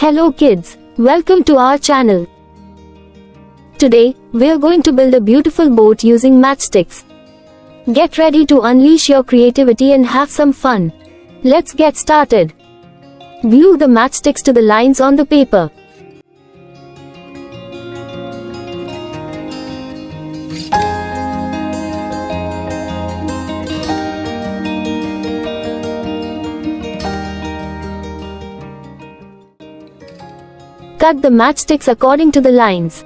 Hello kids, welcome to our channel. Today, we are going to build a beautiful boat using matchsticks. Get ready to unleash your creativity and have some fun. Let's get started. Glue the matchsticks to the lines on the paper. Cut the matchsticks according to the lines.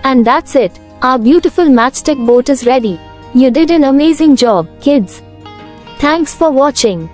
And that's it. Our beautiful matchstick boat is ready. You did an amazing job, kids. Thanks for watching.